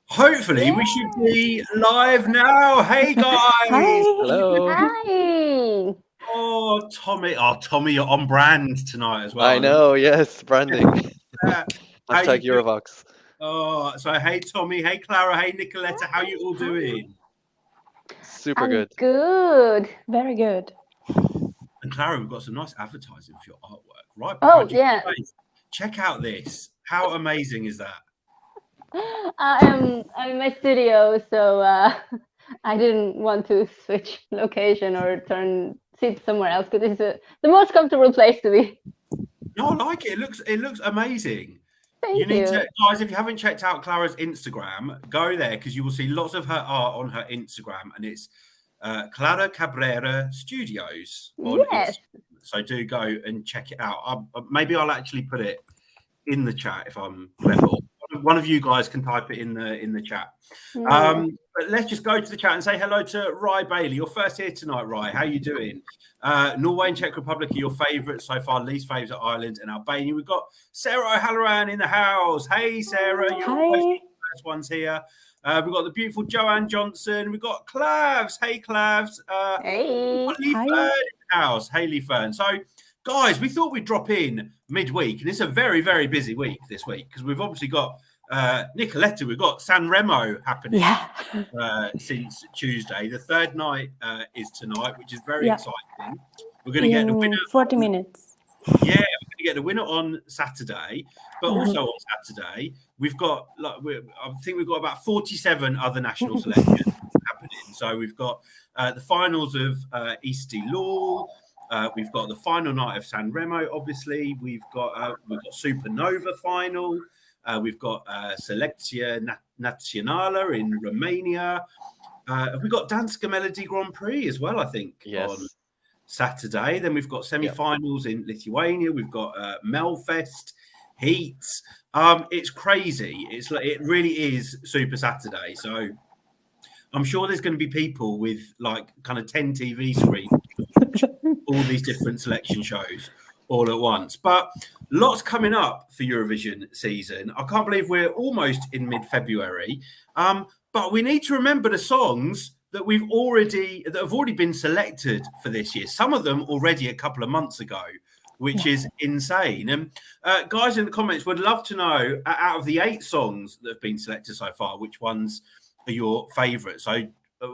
Hopefully, we should be live now. Hey, guys. Hi. Hello. Hi. Oh, Tommy. Oh, Tommy, you're on brand tonight as well. I know, yes, branding. How Hashtag you doing? eurovoxx. Oh, so hey, Tommy. Hey, Clara. Hey, Nicoletta. How you all doing? Super good. Good. Very good. And Clara, we've got some nice advertising for your artwork, right? Oh, behind you. yeah. Check out this. How amazing is that? I'm in my studio, so I didn't want to switch location or sit somewhere else because it's the most comfortable place to be. No, I like it. It looks amazing. Thank You need to, guys, if you haven't checked out Clara's Instagram, go there because you will see lots of her art on her Instagram, and it's Clara Cabrera Studios on Yes. Instagram. So do go and check it out. Maybe I'll actually put it in the chat if I'm clever. One of you guys can type it in the chat. But let's just go to the chat and say hello to Rye Bailey. You're first here tonight, Rye. How you doing? Norway and Czech Republic are your favourites so far. Least favourites are Ireland and Albania. We've got Sarah O'Halloran in the house. Hey, Sarah. You're always the first ones here. We've got the beautiful Joanne Johnson. We've got Clavs. Hey, Clavs. Hey. Lee Fern in the house. Hey, Lee Fern. So, guys, we thought we'd drop in midweek, and it's a very, very busy week this week because we've obviously got Nicoletta, we've got San Remo happening since Tuesday. The third night is tonight, which is very exciting. We're going to get the winner. 40 minutes. Yeah, we're going to get the winner on Saturday, but also on Saturday we've got I think we've got about 47 other national selections happening. So we've got the finals of East Law. We've got the final night of San Remo. Obviously, we've got Supernova final. We've got Selectia Națională in Romania. We've got Danska Melody Grand Prix as well, I think, on Saturday. Then we've got semi-finals in Lithuania. We've got Melfest, Heats. It's crazy. It really is Super Saturday. So I'm sure there's going to be people with like kind of 10 TV screens, all these different selection shows all at once. But lots coming up for Eurovision season. I can't believe we're almost in mid-February. But we need to remember the songs that have already been selected for this year. Some of them already a couple of months ago, which is insane. And guys in the comments would love to know, out of the 8 songs that have been selected so far, which ones are your favourites. So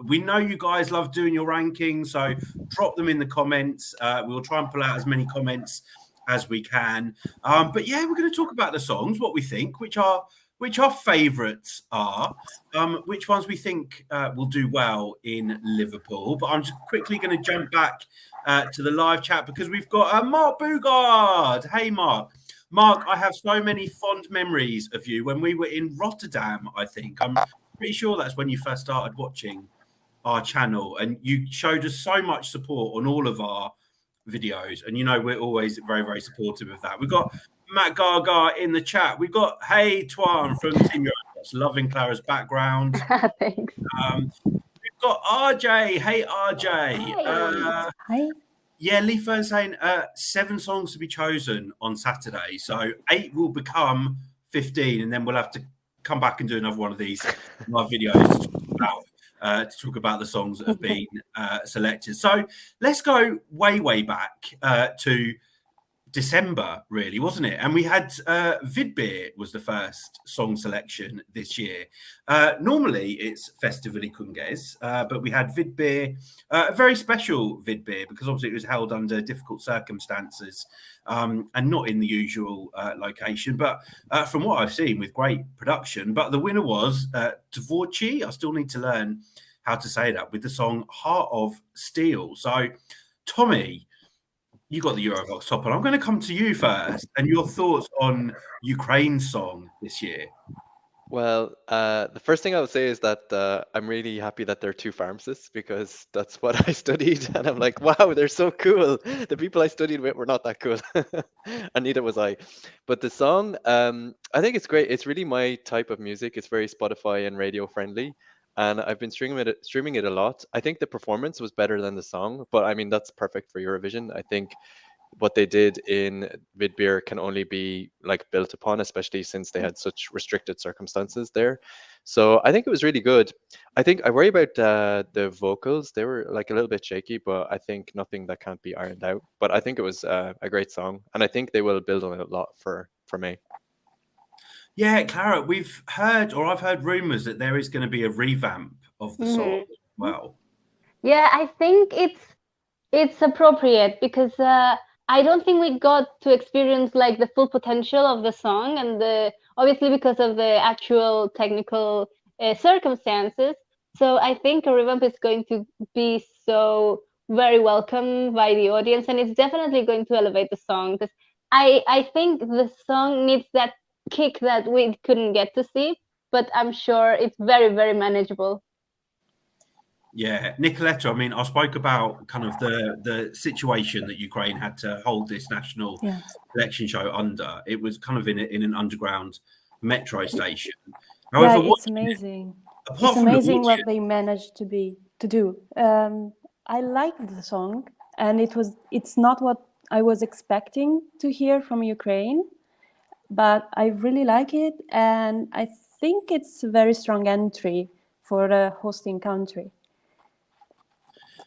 we know you guys love doing your rankings, so drop them in the comments. We'll try and pull out as many comments as we can. But yeah, we're going to talk about the songs, what we think, which our favourites are, which ones we think will do well in Liverpool. But I'm just quickly going to jump back to the live chat because we've got Mark Bugard. Hey, Mark. Mark, I have so many fond memories of you when we were in Rotterdam, I think. I'm pretty sure that's when you first started watching our channel, and you showed us so much support on all of our videos, and you know we're always very, very supportive of that. We've got Matt Gaga in the chat. We've got Hey Tuan from Team Eurovoxx, loving Clara's background. Thanks. We've got RJ. Hey RJ. Hi. Yeah, Lee Fern saying 7 songs to be chosen on Saturday, so 8 will become 15, and then we'll have to come back and do another one of these live videos to talk about the songs that have been selected. So let's go way back to December, really, wasn't it? And we had Vidbeer was the first song selection this year. Normally it's Festivali Kunges, but we had Vidbeer, a very special Vidbeer, because obviously it was held under difficult circumstances and not in the usual location, but from what I've seen, with great production. But the winner was TVORCHI. I still need to learn how to say that, with the song Heart of Steel. So, Tommy, you got the Eurovoxx top, and I'm going to come to you first, and your thoughts on Ukraine's song this year. Well, the first thing I would say is that I'm really happy that they're 2 pharmacists, because that's what I studied, and I'm like, wow, they're so cool. The people I studied with were not that cool, and neither was I. But the song, I think it's great. It's really my type of music. It's very Spotify and radio friendly, and I've been streaming it a lot. I think the performance was better than the song, but I mean, that's perfect for Eurovision. I think what they did in Vidbir can only be like built upon, especially since they had such restricted circumstances there. So I think it was really good. I think I worry about the vocals. They were like a little bit shaky, but I think nothing that can't be ironed out. But I think it was a great song, and I think they will build on it a lot for May. Yeah, Clara, we've heard, or I've heard rumors that there is going to be a revamp of the song as well. Yeah, I think it's appropriate because I don't think we got to experience like the full potential of the song, and obviously because of the actual technical circumstances. So I think a revamp is going to be so very welcome by the audience, and it's definitely going to elevate the song, because I think the song needs that kick that we couldn't get to see, but I'm sure it's very, very manageable. Yeah, Nicoletta, I mean, I spoke about kind of the situation that Ukraine had to hold this national election show under. It was kind of in an underground metro station. However, it's amazing. Apart it's from amazing what they managed to do. I liked the song, and it's not what I was expecting to hear from Ukraine, but I really like it, and I think it's a very strong entry for the hosting country.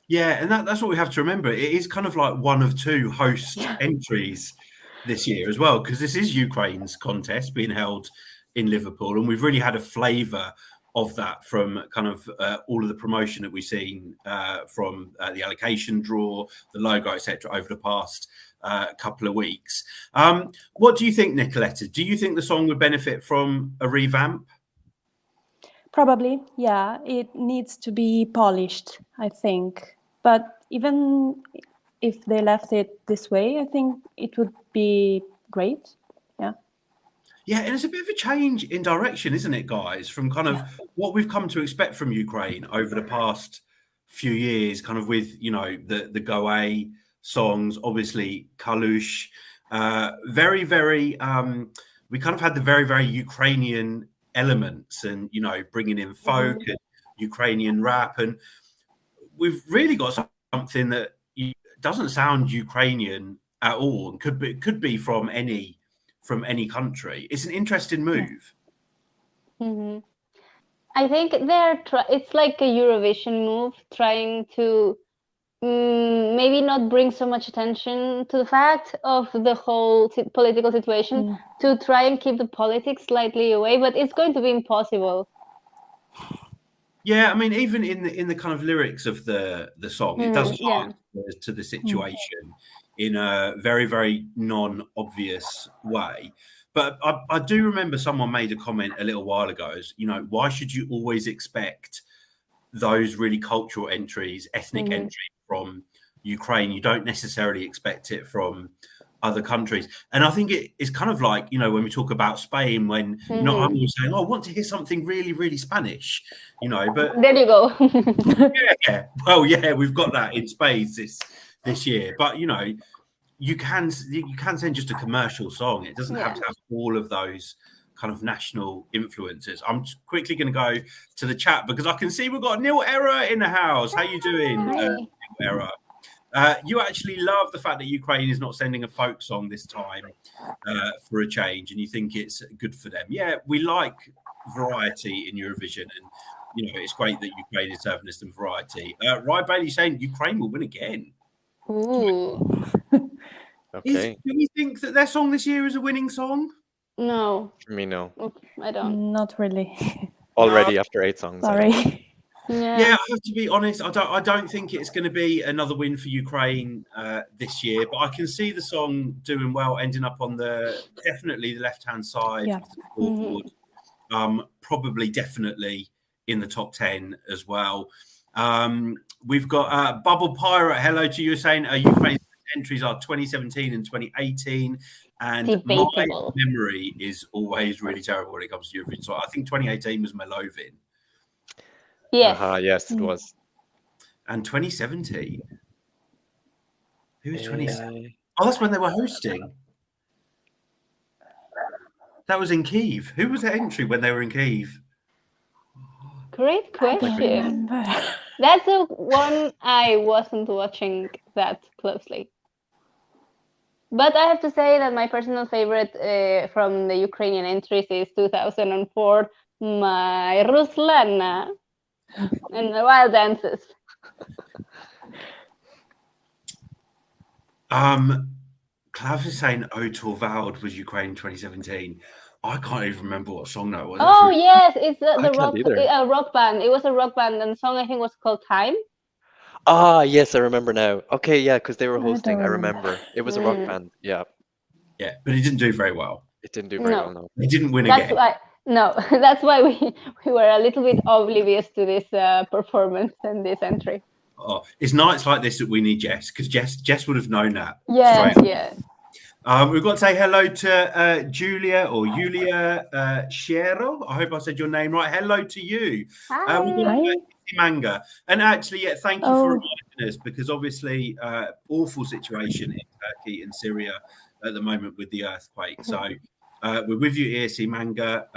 Yeah, and that's what we have to remember. It is kind of like one of two host entries this year as well, because this is Ukraine's contest being held in Liverpool, and we've really had a flavour of that from kind of all of the promotion that we've seen from the allocation draw, the logo, etc., over the past couple of weeks. What do you think, Nicoletta? Do you think the song would benefit from a revamp? Probably, yeah. It needs to be polished, I think. But even if they left it this way, I think it would be great. Yeah. Yeah, and it's a bit of a change in direction, isn't it, guys? From kind of what we've come to expect from Ukraine over the past few years, kind of with, you know, the Go-A songs, obviously Kalush, very, very, we kind of had the very, very Ukrainian elements and, you know, bringing in folk and Ukrainian rap. And we've really got something that doesn't sound Ukrainian at all and could be from any country. It's an interesting move. I think it's like a Eurovision move, trying to maybe not bring so much attention to the fact of the whole political situation, to try and keep the politics slightly away, but it's going to be impossible. Yeah, I mean, even in the kind of lyrics of the song, it does hark to the situation in a very, very non-obvious way. But I do remember someone made a comment a little while ago, you know, why should you always expect those really cultural entries, ethnic entries from Ukraine? You don't necessarily expect it from other countries. And I think it's kind of like, you know, when we talk about Spain, when you know, I'm always saying, oh, I want to hear something really, really Spanish, you know, but there you go. yeah, well, yeah, we've got that in spades this year. But you know, you can send just a commercial song. It doesn't have to have all of those kind of national influences. I'm quickly going to go to the chat because I can see we've got Neil Error in the house. How you doing, Neil Error? You actually love the fact that Ukraine is not sending a folk song this time for a change, and you think it's good for them. Yeah, we like variety in Eurovision, and you know it's great that Ukraine is serving us some variety. Ryan Bailey saying Ukraine will win again. Ooh. Okay. Do you think that their song this year is a winning song? No. For me, no. I don't. Not really. Already after 8 songs. Sorry. Yeah, I have to be honest. I don't think it's going to be another win for Ukraine this year, but I can see the song doing well, ending up on definitely the left-hand side of the scoreboard. Probably definitely in the top 10 as well. We've got Bubble Pirate. Hello to you, saying Ukraine's entries are 2017 and 2018, and Debatable. My memory is always really terrible when it comes to Eurovision. So I think 2018 was Melovin. Yes. Yes, it was. And 2017. Who was 2017? Oh, that's when they were hosting. That was in Kyiv. Who was the entry when they were in Kyiv? Great question. That's the one I wasn't watching that closely. But I have to say that my personal favorite from the Ukrainian entries is 2004, My Ruslana, and the Wild Dances. Klaus is saying "O Torvald" was Ukraine 2017. I can't even remember what song that was. Oh yes, it's I the can't either. rock band. It was a rock band, and the song I think was called Time. Ah, yes, I remember now. Okay, yeah, because they were I don't hosting. I remember. remember. It was a rock band. Yeah, Yeah, but it didn't do very well. it didn't do very No. well, no. It didn't win That's again. why. No, that's why we were a little bit oblivious to this performance and this entry. Oh, it's nights like this that we need Jess, because Jess would have known that. Yes, straight yes. We've got to say hello to Julia Schiero. I hope I said your name right. Hello to you. Hi. We've got Hi. Manga. And actually, yeah, thank you Oh. for reminding us, because obviously, awful situation in Turkey and Syria at the moment with the earthquake. So we're with you, ESC Manga.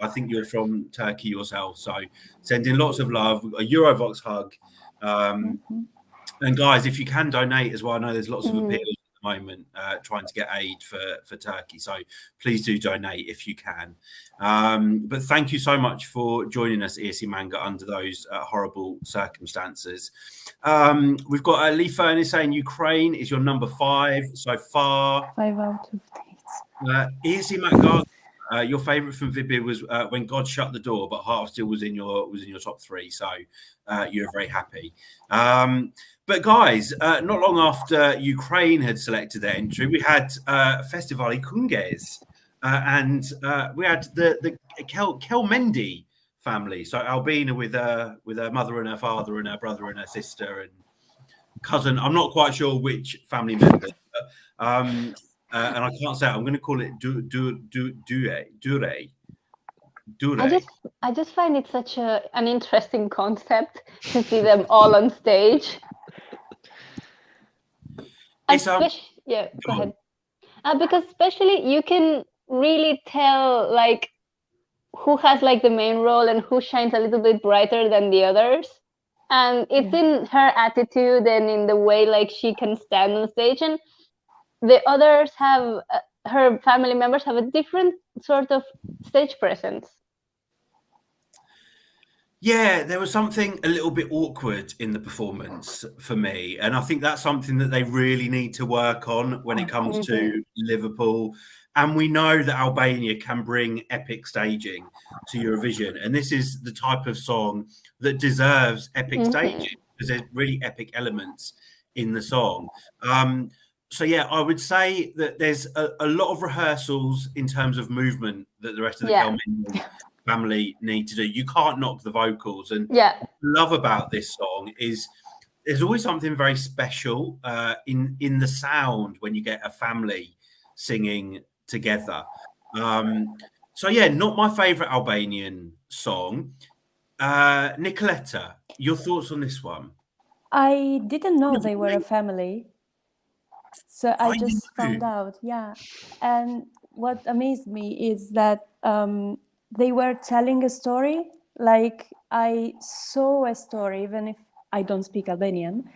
I think you're from Turkey yourself. So sending lots of love. A Eurovoxx hug. And guys, if you can donate as well, I know there's lots of appeals at the moment trying to get aid for Turkey, so please do donate if you can. But thank you so much for joining us, ESC Manga, under those horrible circumstances. We've got Lee Furness saying Ukraine is your number 5 so far. 5 out of 8. ESC Manga, your favourite from Vibir was When God Shut the Door, but Heart of Steel was in your top 3, so you're very happy. But guys, not long after Ukraine had selected their entry, we had Festivali Kunges, and we had the Kelmendi family. So Albina with her mother and her father and her brother and her sister and cousin. I'm not quite sure which family members, but, and I can't say it. I'm going to call it Dure. I just find it such an interesting concept to see them all on stage. Yeah, go ahead. Because especially you can really tell like who has like the main role and who shines a little bit brighter than the others. And it's in her attitude and in the way like she can stand on stage, and the others have her family members have a different sort of stage presence. Yeah, there was something a little bit awkward in the performance for me. And I think that's something that they really need to work on when it comes to Liverpool. And we know that Albania can bring epic staging to Eurovision. And this is the type of song that deserves epic staging, because there's really epic elements in the song. So, yeah, I would say that there's a lot of rehearsals in terms of movement that the rest of the Kelmendi family need to do. You can't knock the vocals. And what I love about this song is there's always something very special in the sound when you get a family singing together. So yeah, not my favorite Albanian song. Nicoletta, your thoughts on this one? I didn't know they were a family, so I just found out. Yeah, and what amazed me is that they were telling a story. Like I saw a story, even if I don't speak Albanian,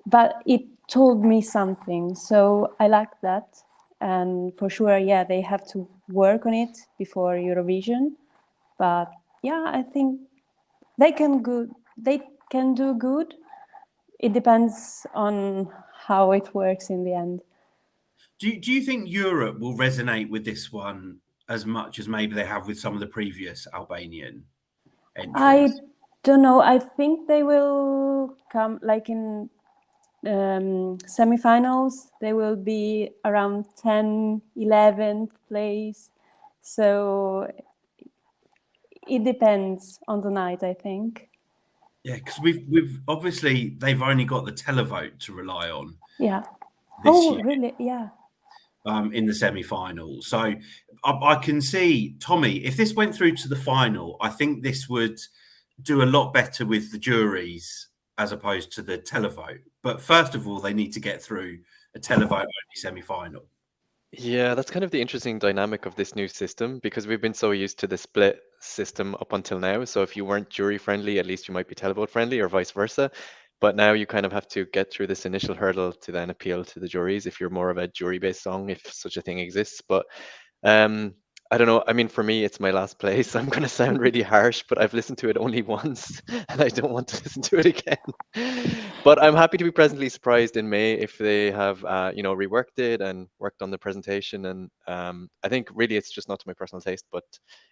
but it told me something. So I like that. And for sure, yeah, they have to work on it before Eurovision. But yeah, I think they can do good. It depends on how it works in the end. Do you think Europe will resonate with this one as much as maybe they have with some of the previous Albanian entries? I don't know. I think they will come like in semifinals. They will be around 10, 11th place. So it depends on the night, I think. Yeah, because we've obviously they've only got the televote to rely on. Yeah. This year. Really? Yeah. In the semi-final. So I can see, Tommy, if this went through to the final, I think this would do a lot better with the juries as opposed to the televote. But first of all, they need to get through a televote only semi-final. Yeah, that's kind of the interesting dynamic of this new system, because we've been so used to the split system up until now. So if you weren't jury friendly, at least you might be televote friendly, or vice versa. But now you kind of have to get through this initial hurdle to then appeal to the juries if you're more of a jury-based song, if such a thing exists. But I don't know. I mean, for me, it's my last place. I'm going to sound really harsh, but I've listened to it only once and I don't want to listen to it again. But I'm happy to be pleasantly surprised in May if they have, reworked it and worked on the presentation. And I think really it's just not to my personal taste. But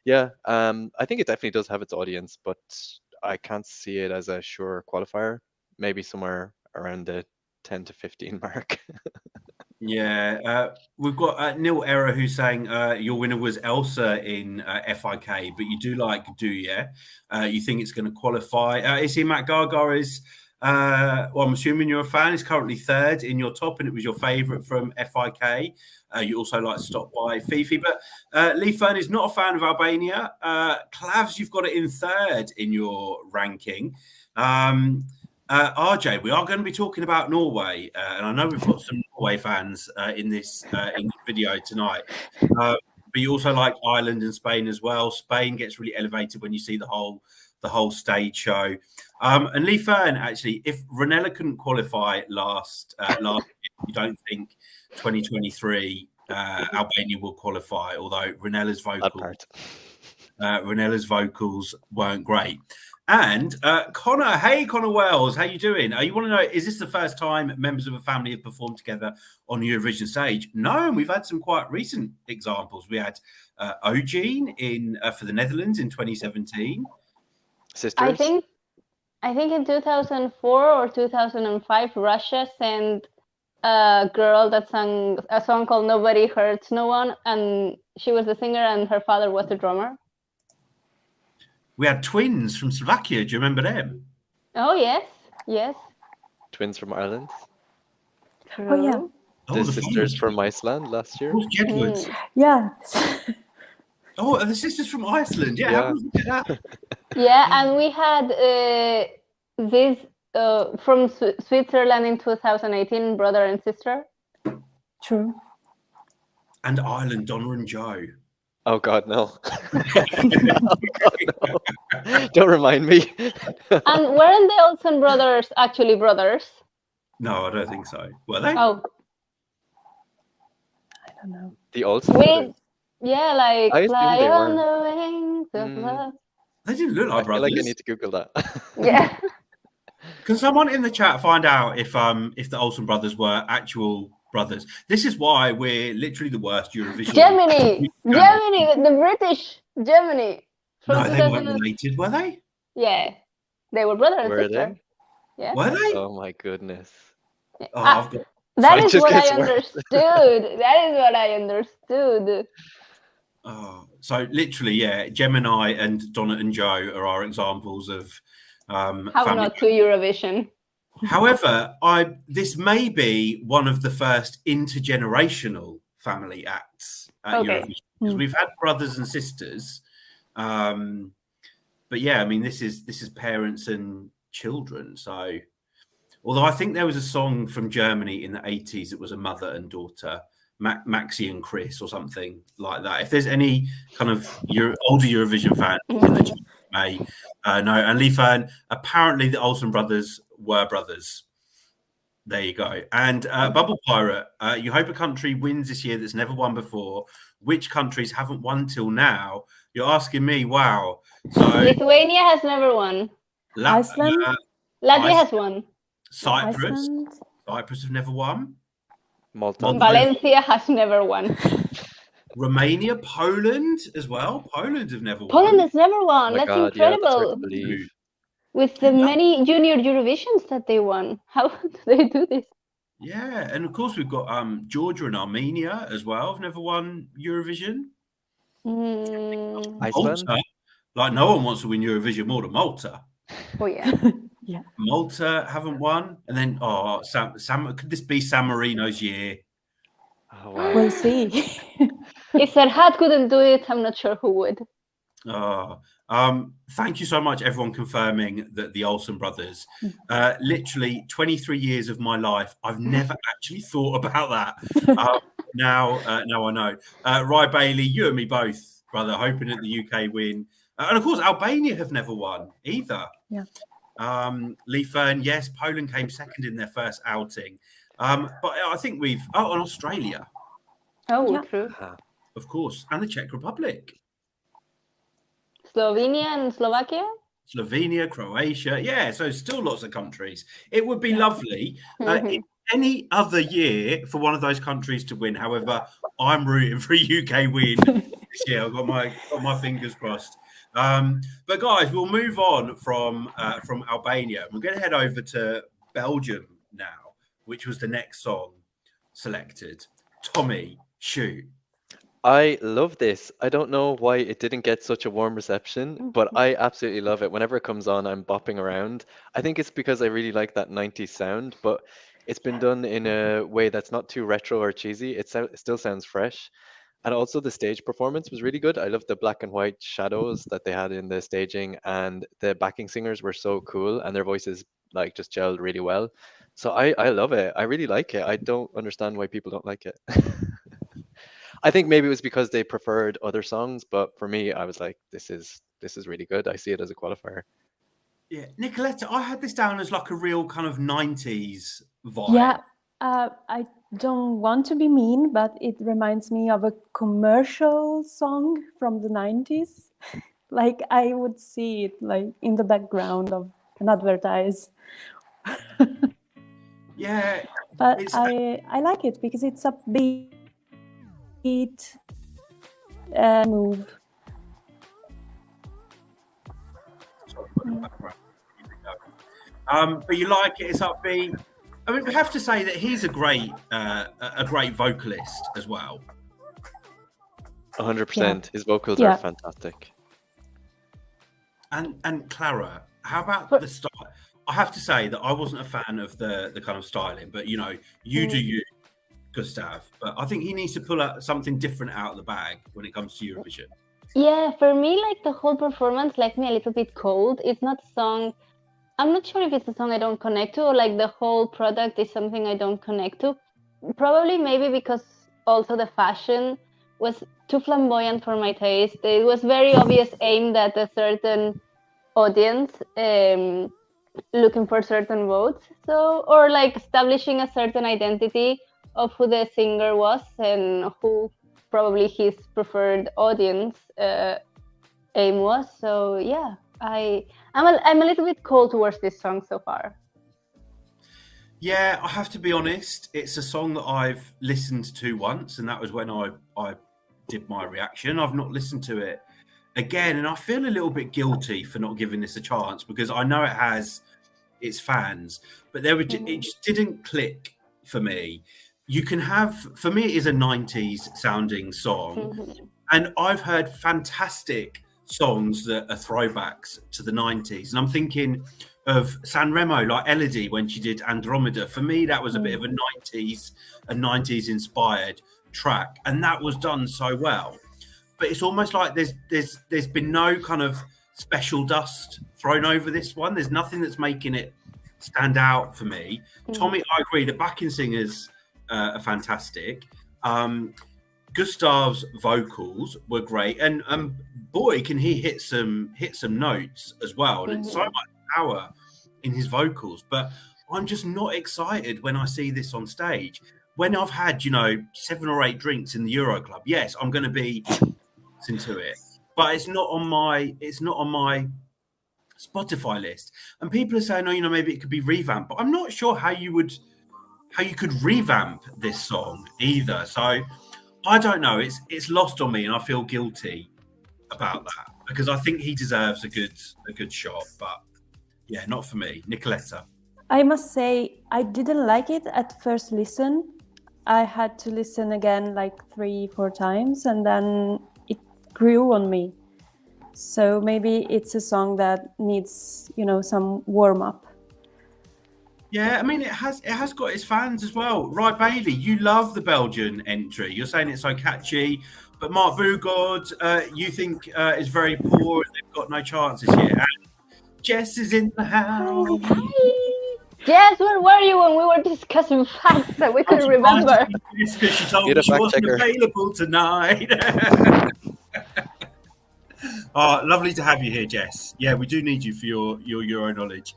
yeah, I think it definitely does have its audience, but I can't see it as a sure qualifier. Maybe somewhere around the 10 to 15 mark. Yeah, we've got Neil Error who's saying your winner was Elsa in FIK, but you do like Duje. You think it's going to qualify. Is he Matt Gaga is, well, I'm assuming you're a fan, is currently third in your top and it was your favourite from FIK. You also like Stop by Fifi, but Lee Fern is not a fan of Albania. Clavs, you've got it in third in your ranking. RJ, we are going to be talking about Norway, and I know we've got some Norway fans in this video tonight. But you also like Ireland and Spain as well. Spain gets really elevated when you see the whole stage show. And Lee Fern, actually, if Ranella couldn't qualify last year, you don't think 2023 Albania will qualify? Although Ranella's vocals weren't great. And Connor, hey Connor Wells, how you doing? You want to know, is this the first time members of a family have performed together on the Eurovision stage? No, and we've had some quite recent examples. We had Ogene in for the Netherlands in 2017. Sisters? I think in 2004 or 2005, Russia sent a girl that sang a song called Nobody Hurts No One, and she was the singer and her father was the drummer. We had twins from Slovakia. Do you remember them? Oh, yes. Twins from Ireland. True. Oh, yeah. The sisters from Iceland last year. Yeah. Oh, and the sisters from Iceland. Yeah. How did we get that? Yeah, and we had this from Switzerland in 2018, brother and sister. True. And Ireland, Donna and Joe. Oh God, no! Oh, God, no. Don't remind me. And weren't the Olsen brothers actually brothers? No, I don't think so. Were they? Oh, I don't know. The Olsen brothers. Yeah, like I fly assumed they on were. the wings of love. They didn't look like I feel brothers. like I need to Google that. Yeah. Can someone in the chat find out if the Olsen brothers were actual brothers? This is why we're literally the worst Eurovision. Germany, the British Germany. No, they weren't related, were they? Yeah, they were brother and Were sister. they? Yeah. Were they? Oh my goodness. Oh, I've got... That So is it just what I gets worse. understood. That is what I understood. Oh, so literally, yeah, Gemini and Donna and Joe are our examples of How family. not to Eurovision. However, this may be one of the first intergenerational family acts at Eurovision, because we've had brothers and sisters, but yeah, I mean, this is parents and children. So, although I think there was a song from Germany in the 80s, it was a mother and daughter, Maxi and Chris or something like that. If there's any kind of older Eurovision fan in the chat, may know. And Lee Fern, apparently the Olsen brothers were brothers. There you go. And Bubble Pirate, you hope a country wins this year that's never won before. Which countries haven't won till now? You're asking me. Wow. So Lithuania has never won. Iceland? Latvia has won. Cyprus have never won. Malta. Valencia has never won. Romania, Poland as well. Poland have never won. Poland has never won. Oh my That's God, yeah, that's hard incredible. to believe. With the many junior Eurovisions that they won. How do they do this? Yeah, and of course we've got Georgia and Armenia as well. Have never won Eurovision. Iceland? Malta, like no one wants to win Eurovision more than Malta. Oh yeah. Yeah. Malta haven't won, and then could this be San Marino's year? Oh, wow. We'll see. If Serhat couldn't do it, I'm not sure who would. Thank you so much, everyone, confirming that the Olsen brothers. Literally 23 years of my life, I've never actually thought about that. Now I know. Rye Bailey, you and me both, brother, hoping that the UK win. And of course, Albania have never won either. Yeah. Leafern, yes, Poland came second in their first outing. But I think we've... Oh, and Australia. Oh, Yeah. true. Of course. And the Czech Republic. Slovenia and Slovakia? Slovenia, Croatia. Yeah, so still lots of countries. It would be lovely in any other year for one of those countries to win. However, I'm rooting for a UK win this year. I've got my fingers crossed. But guys, we'll move on from Albania. We're going to head over to Belgium now, which was the next song selected. Tommy, shoot. I love this. I don't know why it didn't get such a warm reception, but I absolutely love it. Whenever it comes on, I'm bopping around. I think it's because I really like that 90s sound, but it's been done in a way that's not too retro or cheesy. It still sounds fresh. And also the stage performance was really good. I love the black and white shadows that they had in the staging, and the backing singers were so cool and their voices like just gelled really well. So I love it. I really like it. I don't understand why people don't like it. I think maybe it was because they preferred other songs, but for me, I was like, this is really good. I see it as a qualifier. Yeah, Nicoletta, I had this down as like a real kind of 90s vibe. Yeah, I don't want to be mean, but it reminds me of a commercial song from the 90s. Like I would see it like in the background of an advertise. Yeah, but I like it because it's upbeat. Move. But you like it, it's upbeat. I mean, we have to say that he's a great vocalist as well. 100%. His vocals are fantastic. And Clara, how about the style? I have to say that I wasn't a fan of the kind of styling, but you know, you do you, Gustaph. But I think he needs to pull out something different out of the bag when it comes to Eurovision. Yeah, for me, like the whole performance left me a little bit cold. It's not a song. I'm not sure if it's a song I don't connect to, or like the whole product is something I don't connect to. Probably maybe because also the fashion was too flamboyant for my taste. It was very obvious aimed at a certain audience, looking for certain votes. So, or like establishing a certain identity of who the singer was and who probably his preferred audience aim was. So yeah, I'm a little bit cold towards this song so far. Yeah, I have to be honest. It's a song that I've listened to once, and that was when I did my reaction. I've not listened to it again, and I feel a little bit guilty for not giving this a chance because I know it has its fans, but it just didn't click for me. You can have, for me, it is a 90s sounding song, and I've heard fantastic songs that are throwbacks to the 90s, and I'm thinking of Sanremo, like Elodie when she did Andromeda. For me, that was a bit of a 90s inspired track, and that was done so well. But it's almost like there's been no kind of special dust thrown over this one. There's nothing that's making it stand out for me. Tommy, I agree. The backing singers are fantastic. Gustav's vocals were great, and boy, can he hit some notes as well. And it's so much power in his vocals. But I'm just not excited when I see this on stage. When I've had 7 or 8 drinks in the Euro Club, yes, I'm going to be into it, but it's not on my Spotify list. And people are saying, oh, maybe it could be revamped, but I'm not sure how you could revamp this song either. So I don't know. It's lost on me, and I feel guilty about that because I think he deserves a good shot. But yeah, not for me. Nicoletta. I must say I didn't like it at first listen. I had to listen again like 3-4 times, and then it grew on me. So maybe it's a song that needs, some warm up. Yeah, I mean, it has got its fans as well. Right, Bailey, you love the Belgian entry. You're saying it's so catchy, but Mark Vugod, you think is very poor and they've got no chances yet. And Jess is in the house. Hi. Jess, where were you when we were discussing facts that we couldn't remember? It's because she told me she wasn't available tonight. Oh, lovely to have you here, Jess. Yeah, we do need you for your Euro knowledge.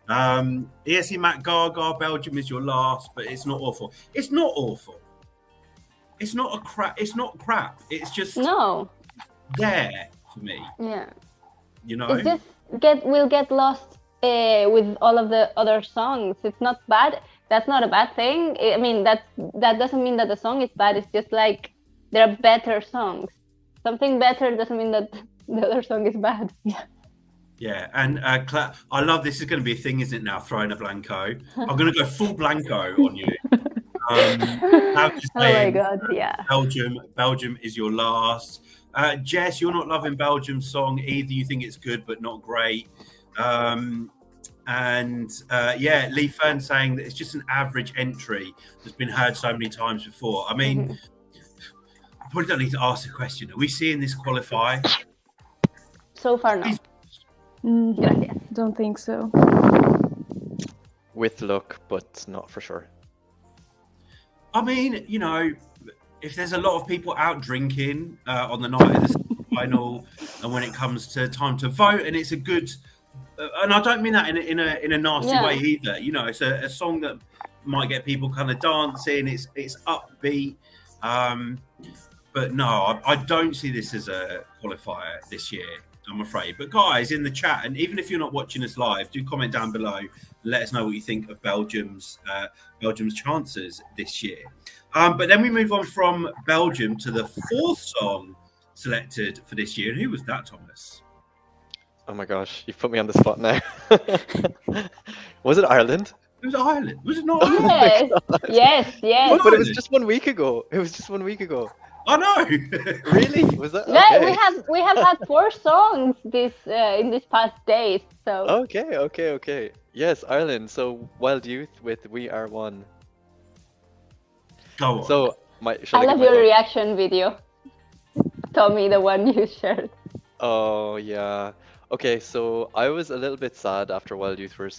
ESC Matt Gaga, Belgium is your last, but it's not awful. It's not awful. It's not crap. It's not crap. It's just there for me. Yeah. You know, it's just will get lost with all of the other songs. It's not bad. That's not a bad thing. I mean, that doesn't mean that the song is bad. It's just like there are better songs. Something better doesn't mean that the other song is bad. Yeah. Yeah, and I love this. Is going to be a thing, isn't it? Now throwing a Blanco. I'm going to go full Blanco on you. Oh my God! Yeah. Belgium is your last. Jess, you're not loving Belgium's song either. You think it's good but not great. Yeah, Lee Fern saying that it's just an average entry that's been heard so many times before. I mean, I probably don't need to ask the question. Are we seeing this qualify? So far, no. Don't think so. With luck, but not for sure. I mean, you know, if there's a lot of people out drinking on the night of the final, and when it comes to time to vote, and it's a good, and I don't mean that in a nasty way either. You know, it's a song that might get people kind of dancing. It's upbeat, but no, I don't see this as a qualifier this year, I'm afraid. But guys in the chat, and even if you're not watching us live, do comment down below. Let us know what you think of Belgium's chances this year. But then we move on from Belgium to the fourth song selected for this year. And who was that, Thomas? Oh my gosh, you've put me on the spot now. Was it Ireland? It was Ireland. Was it not Ireland? Yes. But it was just 1 week ago. I know. Really? Was that? Yeah, Okay. we have had 4 songs in this past days. So. Okay. Yes, Ireland. So Wild Youth with We Are One. Go on. So I love your reaction video, Tommy, the one you shared. Oh yeah. Okay, so I was a little bit sad after Wild Youth were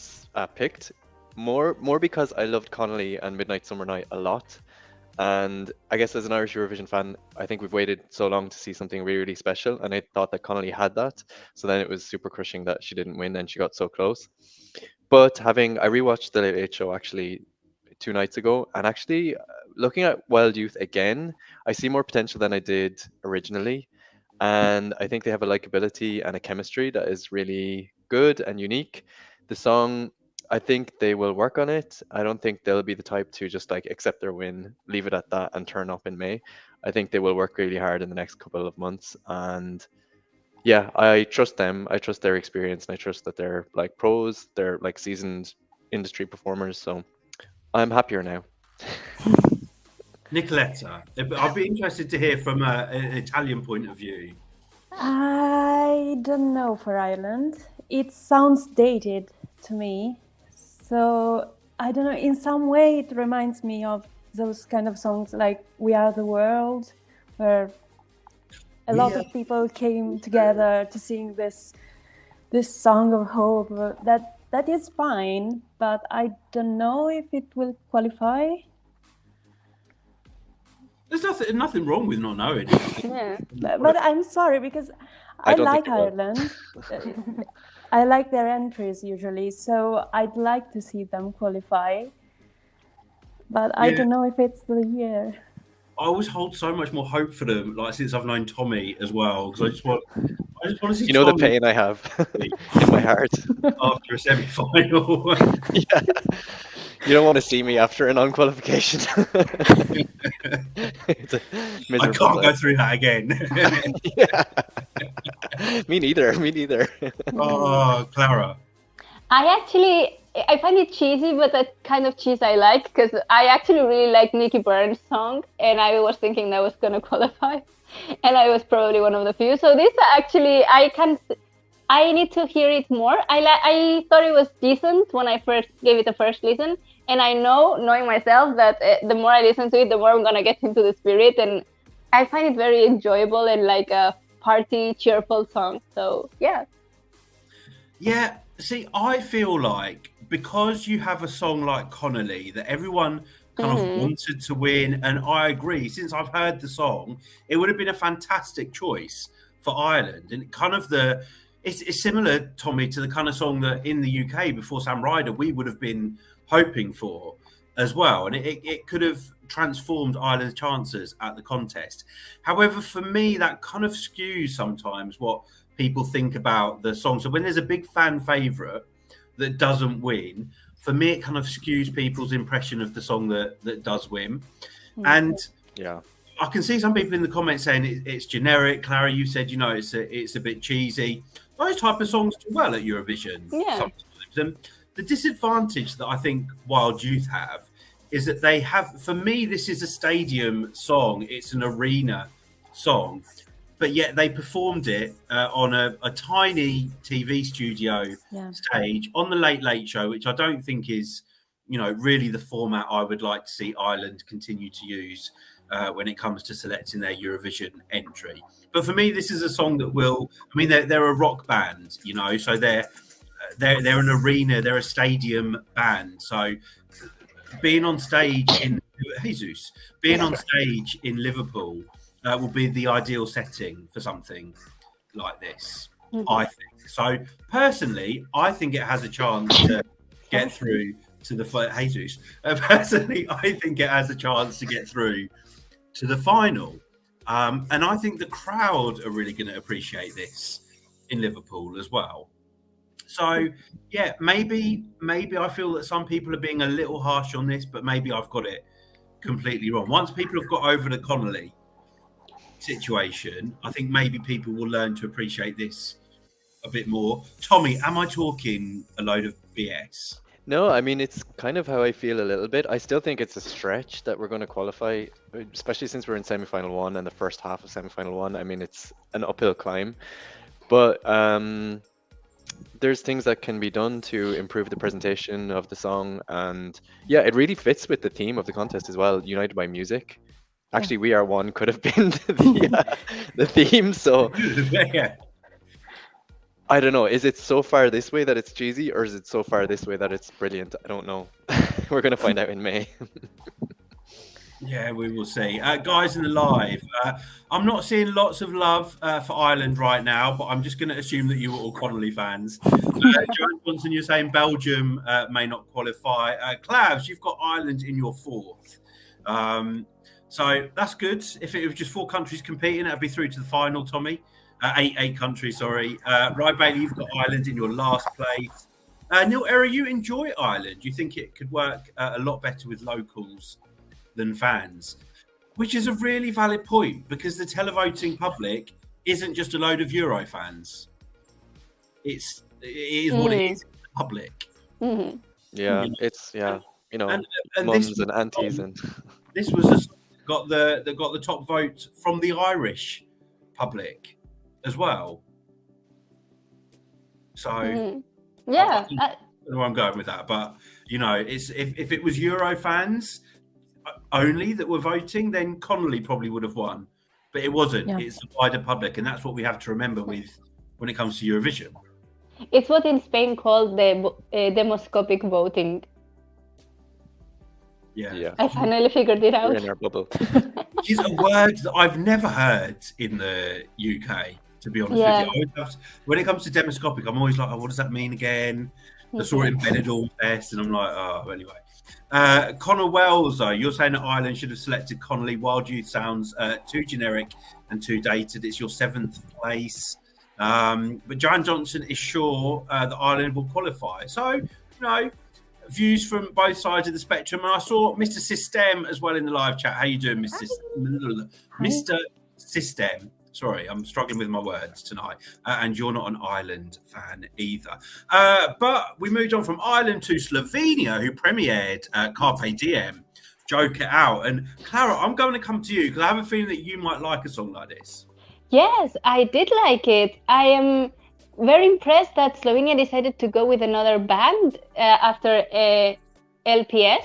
picked, more because I loved Connolly and Midnight Summer Night a lot. And I guess as an Irish Eurovision fan, I think we've waited so long to see something really, really special. And I thought that Connolly had that. So then it was super crushing that she didn't win and she got so close. But I rewatched the Late Late Show actually 2 nights ago. And actually looking at Wild Youth again, I see more potential than I did originally. And I think they have a likability and a chemistry that is really good and unique. The song, I think they will work on it. I don't think they'll be the type to just like accept their win, leave it at that, and turn up in May. I think they will work really hard in the next couple of months. And yeah, I trust them. I trust their experience, and I trust that they're like pros. They're like seasoned industry performers. So I'm happier now. Nicoletta, I'd be interested to hear from an Italian point of view. I don't know for Ireland. It sounds dated to me. So I don't know, in some way it reminds me of those kind of songs like We Are the World, where a lot of people came together to sing this song of hope. That is fine, but I don't know if it will qualify. There's nothing wrong with not knowing. Yeah, but I'm sorry because I like Ireland. I like their entries usually, so I'd like to see them qualify. But I don't know if it's the year. I always hold so much more hope for them, like since I've known Tommy as well, because I just want to see. You know Tommy the pain I have in my heart after a semi-final. Yeah. You don't want to see me after a non-qualification. I can't go through that again. Yeah. Me neither. Oh, Clara. I find it cheesy, but that kind of cheese I like, because I actually really like Nicky Burns' song, and I was thinking that was going to qualify, and I was probably one of the few. So this actually, I need to hear it more. I thought it was decent when I first gave it a first listen, and I know, knowing myself, that the more I listen to it, the more I'm going to get into the spirit, and I find it very enjoyable and like a party, cheerful song. So, yeah. Yeah, see, I feel like because you have a song like Connolly that everyone kind of wanted to win, and I agree, since I've heard the song, it would have been a fantastic choice for Ireland, and kind of it's similar, Tommy, to the kind of song that in the UK before Sam Ryder we would have been hoping for as well, and it could have transformed Ireland's chances at the contest. However, for me, that kind of skews sometimes what people think about the song. So when there's a big fan favourite that doesn't win, for me, it kind of skews people's impression of the song that does win. And yeah, I can see some people in the comments saying it's generic. Clara, you said, you know, it's a bit cheesy. Those type of songs do well at Eurovision sometimes. And the disadvantage that I think Wild Youth have is that they have, for me, this is a stadium song. It's an arena song, but yet they performed it on a tiny TV studio stage on the Late Late Show, which I don't think is, you know, really the format I would like to see Ireland continue to use when it comes to selecting their Eurovision entry. But for me, this is a song that will, I mean, they're a rock band, you know, so they're an arena, they're a stadium band. So being on stage in on stage in Liverpool will be the ideal setting for something like this, I think. So personally, I think it has a chance to get through to the personally, I think it has a chance to get through to the final. And I think the crowd are really going to appreciate this in Liverpool as well. So, yeah, maybe I feel that some people are being a little harsh on this, but maybe I've got it completely wrong. Once people have got over the Connolly situation, I think maybe people will learn to appreciate this a bit more. Tommy, am I talking a load of BS? No, I mean, it's kind of how I feel a little bit. I still think it's a stretch that we're going to qualify, especially since we're in semi-final one and the first half of semi-final one. I mean, it's an uphill climb, but there's things that can be done to improve the presentation of the song. And yeah, it really fits with the theme of the contest as well, United by Music. Actually, We Are One could have been the theme. So Yeah. I don't know. Is it so far this way that it's cheesy, or is it so far this way that it's brilliant? I don't know. We're going to find out in May. Yeah, we will see. Guys in the live, I'm not seeing lots of love for Ireland right now, but I'm just going to assume that you were all Connolly fans. Joanne Johnson, you're saying Belgium may not qualify. Clavs, you've got Ireland in your fourth. So that's good. If it was just 4 countries competing, that'd be through to the final, Tommy. 8 countries, sorry. Right, Bailey, you've got Ireland in your last place. Neil Era, you enjoy Ireland. Do you think it could work a lot better with locals than fans? Which is a really valid point, because the televoting public isn't just a load of Euro fans. It is what it is, the public. Mm-hmm. Yeah, it's, you know, and mums and aunties. And this was got the top vote from the Irish public as well. So yeah, I don't know where I'm going with that, but you know, it's if it was Euro fans only that were voting, then Connolly probably would have won, but it wasn't. It's the wider public, and that's what we have to remember with when it comes to Eurovision. It's what in Spain called the demoscopic voting. Yeah. I finally figured it out. We're in our bubble. Which is a word that I've never heard in the UK, to be honest with you. When it comes to demoscopic, I'm always like, oh, what does that mean again? I saw it in Benidorm Fest, and I'm like, oh, anyway. Connor Wells, though, you're saying that Ireland should have selected Connolly. Wild Youth sounds too generic and too dated. It's your 7th place. But Joanne Johnson is sure that Ireland will qualify. So, you know, views from both sides of the spectrum. And I saw Mr. System as well in the live chat. How you doing, Mr. System? Sorry, I'm struggling with my words tonight. And you're not an Ireland fan either. But we moved on from Ireland to Slovenia, who premiered Carpe Diem, Joke It Out. And Clara, I'm going to come to you because I have a feeling that you might like a song like this. Yes, I did like it. I am very impressed that Slovenia decided to go with another band after LPS.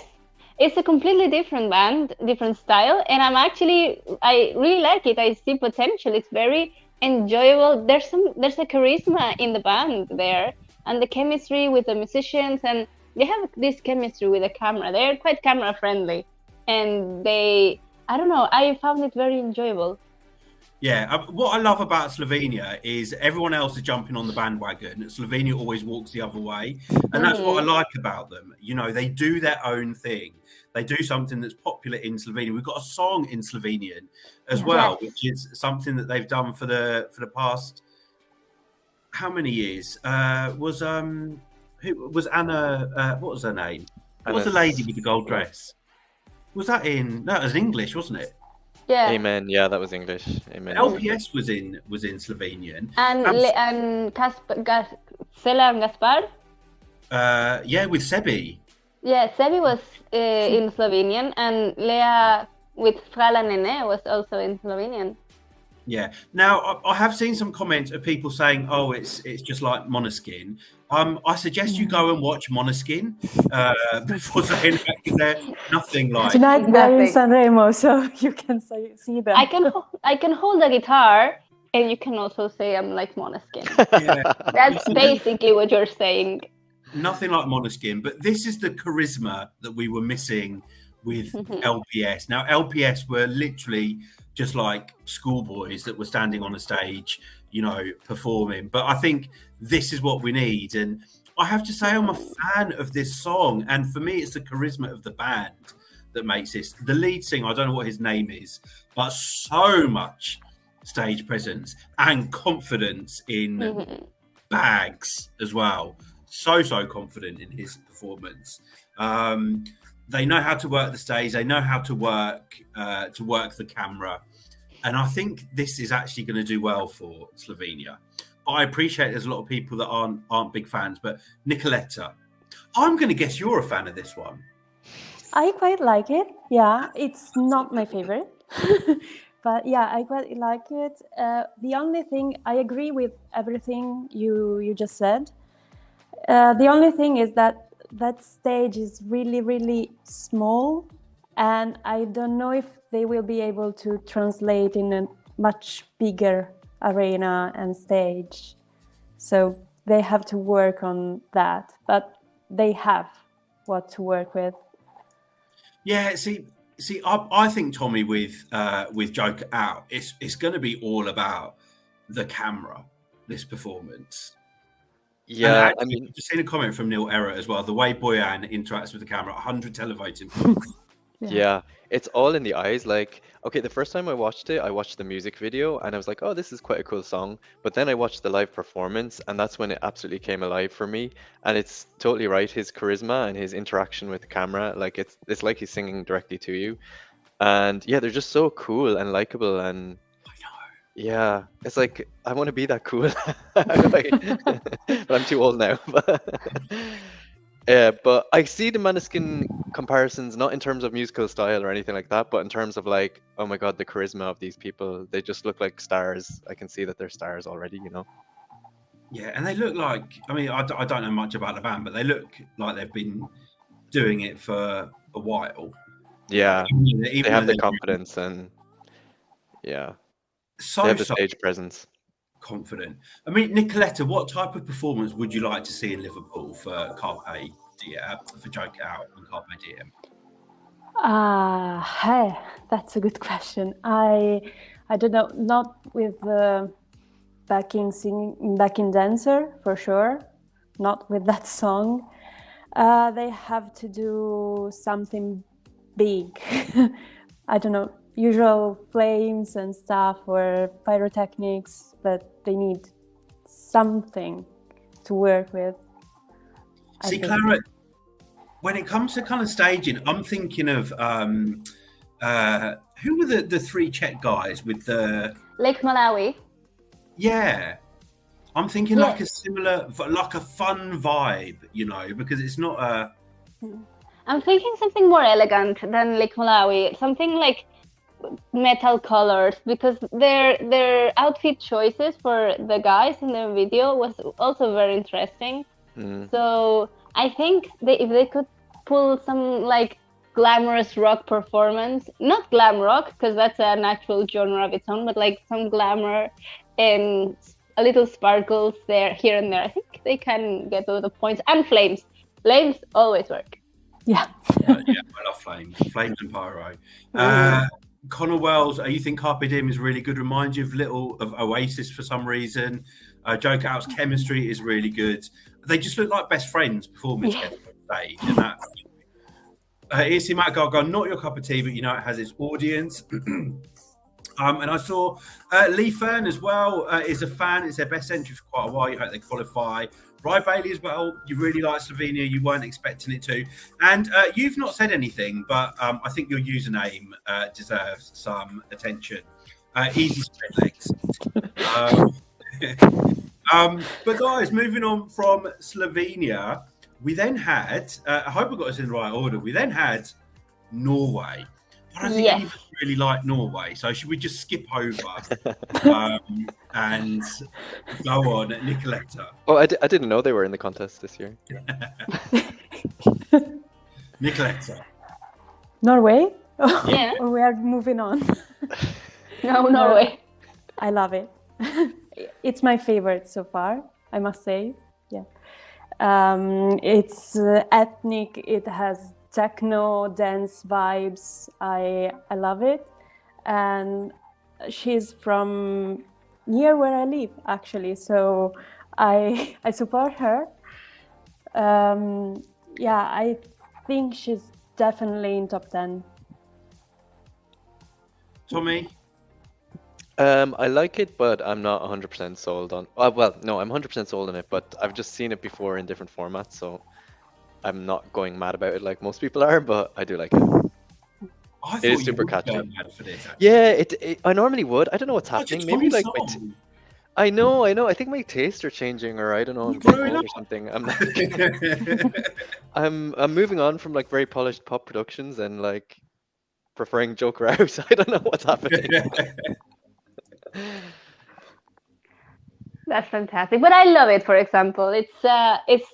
It's a completely different band, different style, and I really like it. I see potential. It's very enjoyable. There's a charisma in the band there, and the chemistry with the musicians, and they have this chemistry with the camera. They're quite camera friendly, and I don't know, I found it very enjoyable. Yeah, what I love about Slovenia is everyone else is jumping on the bandwagon. Slovenia always walks the other way. And that's what I like about them. You know, they do their own thing. They do something that's popular in Slovenia. We've got a song in Slovenian as well, which is something that they've done for the past, how many years? Who was Anna, what was her name? What was the lady with the gold dress? Was that in, no, it was in English, wasn't it? Yeah. Amen. Yeah, that was English. Amen. LPS was in Slovenian. And Sela and Gaspar? Yeah, with Sebi. Yeah, Sebi was in Slovenian, and Lea with Frala Nene was also in Slovenian. Yeah. Now, I have seen some comments of people saying, "Oh, it's just like Måneskin." I suggest you go and watch Måneskin before saying that, because they're nothing like. Tonight they're in Sanremo, so you can see them. I can hold a guitar, and you can also say I'm like Måneskin. Yeah. That's basically what you're saying. Nothing like Måneskin, but this is the charisma that we were missing with LPS. Now, LPS were literally just like schoolboys that were standing on a stage, you know, performing. But I think this is what we need. And I have to say, I'm a fan of this song. And for me, it's the charisma of the band that makes this. The lead singer, I don't know what his name is, but so much stage presence and confidence in bags as well. So confident in his performance. They know how to work the stage. They know how to work the camera, and I think this is actually going to do well for Slovenia. But I appreciate there's a lot of people that aren't big fans. But Nicoletta, I'm going to guess you're a fan of this one. I quite like it. Yeah, it's not my favorite, but yeah, I quite like it. The only thing, I agree with everything you just said. The only thing is that stage is really, really small, and I don't know if they will be able to translate in a much bigger arena and stage. So they have to work on that, but they have what to work with. Yeah, see, I think, Tommy, with Joker Out, it's going to be all about the camera, this performance. Yeah, actually, I mean, I've just seen a comment from Neil Error as well. The way Boyan interacts with the camera, 100 televoting. yeah, it's all in the eyes. Like, okay, the first time I watched it, I watched the music video and I was like, oh, this is quite a cool song. But then I watched the live performance, and that's when it absolutely came alive for me. And it's totally right. His charisma and his interaction with the camera, like it's like he's singing directly to you. And yeah, they're just so cool and likable, and yeah, it's like I want to be that cool. But I'm too old now. Yeah, but I see the Måneskin comparisons not in terms of musical style or anything like that, but in terms of like, oh my god, the charisma of these people. They just look like stars. I can see that they're stars already, you know. Yeah, and they look like, I mean, I don't know much about the band, but they look like they've been doing it for a while. Yeah, Even they have the though confidence, and yeah, so they have the stage presence. confident. I mean, Nicoletta, what type of performance would you like to see in Liverpool for Carpe Diem, for Joker Out and Carpe Diem? Hey, that's a good question. I don't know, not with the backing dancer for sure, not with that song. They have to do something big. I don't know, usual flames and stuff or pyrotechnics, but they need something to work with. See, Clara, when it comes to kind of staging, I'm thinking of who were the three Czech guys with the Lake Malawi. Yeah, I'm thinking like a similar, like a fun vibe, you know, because it's not a. I'm thinking something more elegant than Lake Malawi, something like metal colors, because their outfit choices for the guys in the video was also very interesting. So I think if they could pull some like glamorous rock performance, not glam rock because that's an actual genre of its own, but like some glamour and a little sparkles here and there, I think they can get all the points. And flames always work. Yeah. Yeah, I love flames and pyro. Connor Wells, you think Carpe Diem is really good? Reminds you of Oasis for some reason. Joke Out's chemistry is really good. They just look like best friends performing together on stage. And that, here's the Matt Gargan, not your cup of tea, but you know it has its audience. And I saw Lee Fern as well is a fan. It's their best entry for quite a while. You hope they qualify. Rye Bailey as well. You really like Slovenia. You weren't expecting it to. And you've not said anything, but I think your username deserves some attention. Easy spread legs. But guys, moving on from Slovenia, we then had, I hope I got this in the right order, we then had Norway. I don't think anybody really liked Norway, so should we just skip over and go on at Nicoletta? Oh, I didn't know they were in the contest this year. Nicoletta. Norway? Yeah. Or we are moving on? No, Norway. I love it. It's my favorite so far, I must say. Yeah. It's ethnic, it has techno dance vibes. I love it, and she's from near where I live actually, so I support her. Yeah, I think she's definitely in top 10. Tommy? I like it, but I'm not 100% sold on. Well, no, I'm 100% sold on it, but I've just seen it before in different formats, so I'm not going mad about it like most people are, but I do like it. I It is super catchy. For this, Yeah, I normally would. I don't know what's happening. Maybe like my I know. I think my tastes are changing, or I don't know, I'm getting old or something. I'm like, I'm moving on from like very polished pop productions and like preferring Joker out. I don't know what's happening. That's fantastic, but I love it. For example, it's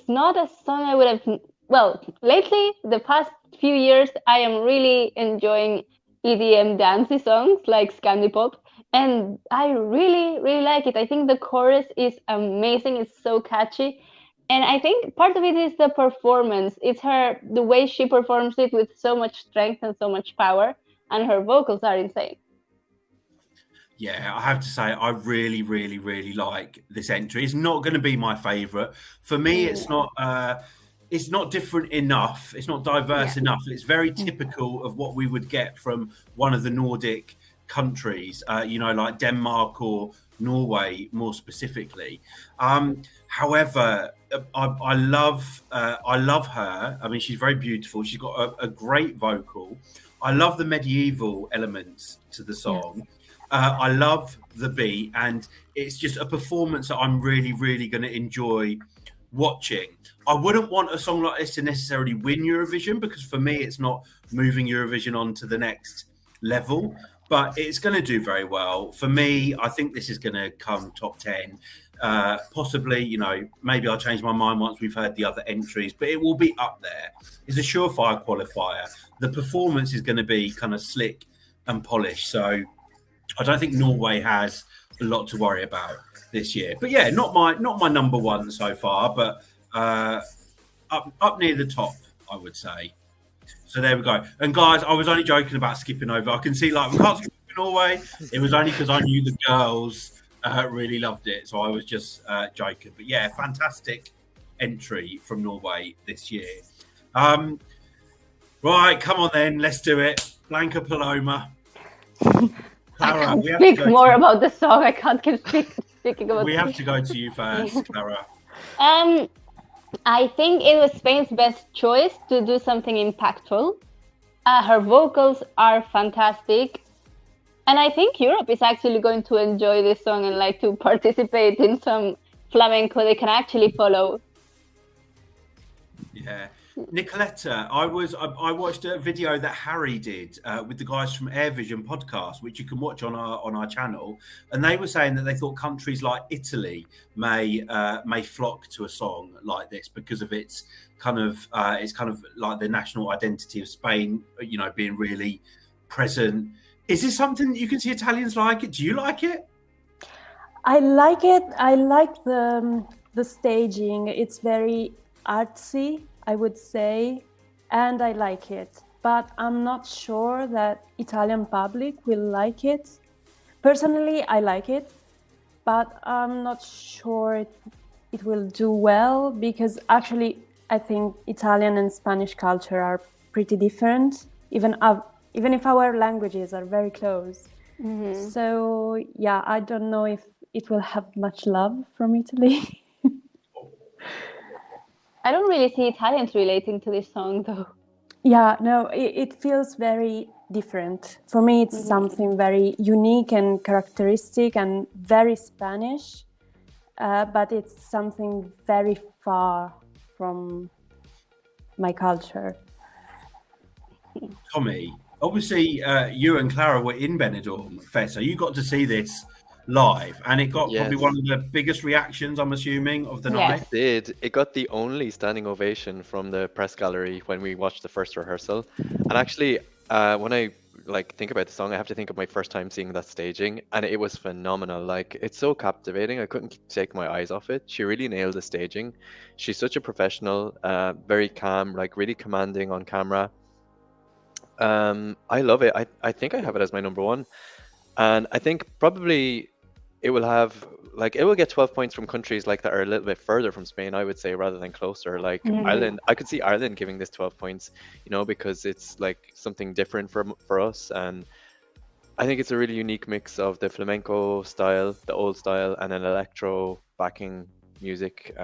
not a song I would have. Well, lately, the past few years, I am really enjoying EDM dancey songs like Scandipop, and I really, really like it. I think the chorus is amazing. It's so catchy, and I think part of it is the performance. It's the way she performs it with so much strength and so much power, and her vocals are insane. Yeah, I have to say, I really, really, really like this entry. It's not going to be my favourite. For me, it's not different enough. It's not diverse enough. It's very typical of what we would get from one of the Nordic countries, like Denmark or Norway, more specifically. However, I love her. I mean, she's very beautiful. She's got a great vocal. I love the medieval elements to the song. Yeah. I love the beat, and it's just a performance that I'm really, really going to enjoy watching. I wouldn't want a song like this to necessarily win Eurovision, because for me, it's not moving Eurovision on to the next level, but it's going to do very well. For me, I think this is going to come top 10. Possibly, maybe I'll change my mind once we've heard the other entries, but it will be up there. It's a surefire qualifier. The performance is going to be kind of slick and polished, so I don't think Norway has a lot to worry about this year. But yeah, not my number one so far, but up near the top, I would say. So there we go. And guys, I was only joking about skipping over. I can see we can't skip Norway. It was only because I knew the girls really loved it, so I was just joking. But yeah, fantastic entry from Norway this year. Right, come on then, let's do it. Blanca Paloma. Clara, I can't speak more about the song. I can't keep speaking about. We have to go to you first, Clara. I think it was Spain's best choice to do something impactful. Her vocals are fantastic, and I think Europe is actually going to enjoy this song and like to participate in some flamenco they can actually follow. Yeah. Nicoletta, I watched a video that Harry did with the guys from Airvision podcast, which you can watch on our channel, and they were saying that they thought countries like Italy may flock to a song like this because of its kind of like the national identity of Spain, being really present. Is this something that you can see Italians like it? Do you like it? I like it. I like the staging. It's very artsy, I would say, and I like it. but I'm not sure that Italian public will like it. Personally, I like it, but I'm not sure it will do well, because actually I think Italian and Spanish culture are pretty different, even if our languages are very close. So yeah, I don't know if it will have much love from Italy. I don't really see Italians relating to this song though. Yeah, no, it feels very different. For me, it's something very unique and characteristic and very Spanish, but it's something very far from my culture. Tommy, obviously, you and Clara were in Benidorm Fest, so you got to see this live, and it got probably one of the biggest reactions, I'm assuming, of the night. It got the only standing ovation from the press gallery when we watched the first rehearsal. And actually, when I think about the song, I have to think of my first time seeing that staging, and it was phenomenal. Like, it's so captivating. I couldn't take my eyes off it. She really nailed the staging. She's such a professional, very calm, like really commanding on camera. I love it. I think I have it as my number one, and I think probably it will get 12 points from countries like that are a little bit further from Spain, I would say, rather than closer. Like Ireland, I could see Ireland giving this 12 points, because it's like something different for us. And I think it's a really unique mix of the flamenco style, the old style, and an electro backing music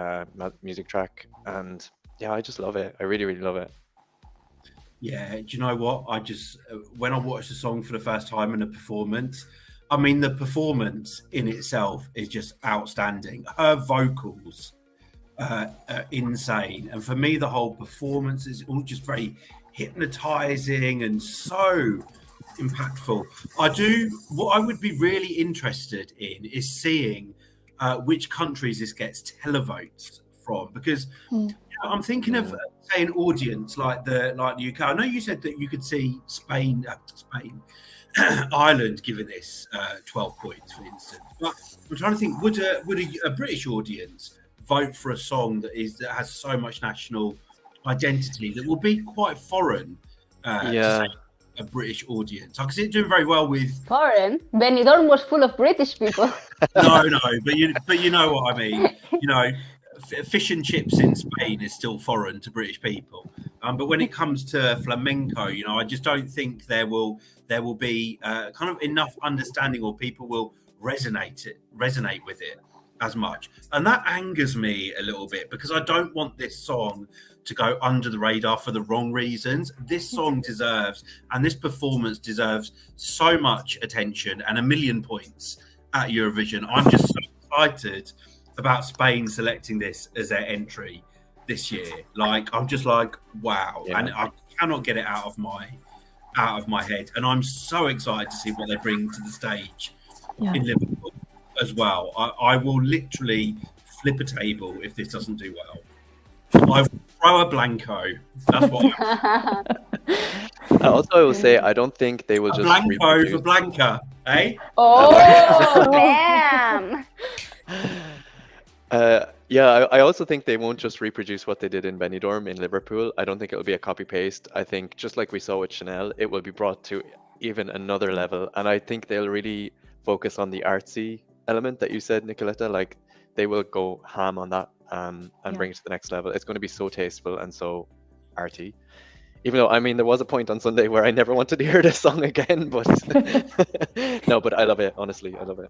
track. And yeah, I just love it. I really, really love it. Yeah, do you know what? I just, when I watched the song for the first time and the performance, I mean, the performance in itself is just outstanding. Her vocals are insane. And for me, the whole performance is all just very hypnotizing and so impactful. What I would be really interested in is seeing which countries this gets televotes from, because I'm thinking of, say, an audience like the UK. I know you said that you could see Spain, Ireland giving this 12 points, for instance. But I'm trying to think, would a British audience vote for a song that has so much national identity that will be quite foreign to say, a British audience? I can see it doing very well with foreign. Benidorm was full of British people. No, but you know what I mean. Fish and chips in Spain is still foreign to British people. But when it comes to flamenco, I just don't think there will be kind of enough understanding, or people will resonate with it as much. And that angers me a little bit, because I don't want this song to go under the radar for the wrong reasons. This song deserves, and this performance deserves, so much attention and 1 million points at Eurovision. I'm just so excited about Spain selecting this as their entry this year. I'm just like, wow. And I cannot get it out of my head. And I'm so excited to see what they bring to the stage in Liverpool as well. I will literally flip a table if this doesn't do well. I will throw a Blanco. That's what Also, I will say, I don't think they will just Blanco for Blanca, eh? Oh, damn. I also think they won't just reproduce what they did in Benidorm in Liverpool. I don't think it'll be a copy paste. I think, just like we saw with Chanel, it will be brought to even another level. And I think they'll really focus on the artsy element that you said, Nicoletta. Like, they will go ham on that and bring it to the next level. It's going to be so tasteful and so arty. Even though, I mean, there was a point on Sunday where I never wanted to hear this song again, but no, but I love it. Honestly, I love it.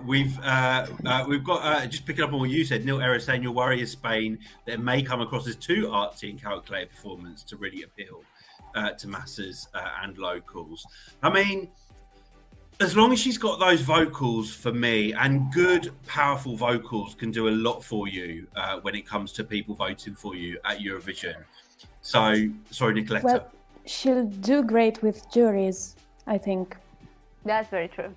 We've got, just picking up on what you said, Neil Era saying your worry is Spain, that it may come across as too artsy and calculated performance to really appeal to masses and locals. I mean, as long as she's got those vocals, for me, and good, powerful vocals can do a lot for you when it comes to people voting for you at Eurovision. So, sorry, Nicoletta. Well, she'll do great with juries, I think. That's very true.